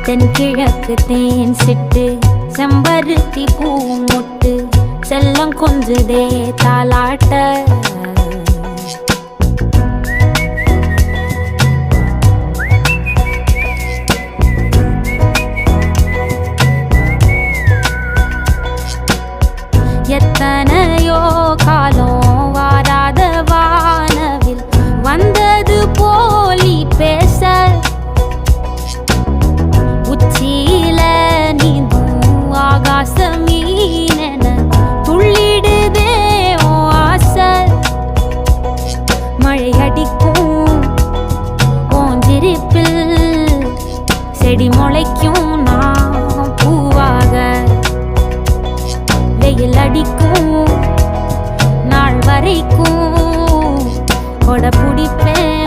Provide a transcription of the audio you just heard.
தென்கிழக்கு தேன் சிட்டு செம்பருத்தி பூ முட்டு செல்லம் கொஞ்சுதே தாலாட்ட எத்தனையோ காலம் வாராத வானவில் வந்தது போலி பேச உச்சியில நீந்தும் ஆகாச மீனென துள்ளிடுதே ஓ ஆசை மழை அடிக்கும் ஓஞ்சிருப்பில் செடி முளைக்கும் நான் பூவாக வெயில் அடிக்கும் நாள் வரைக்கும் கொடை பிடிப்பேன்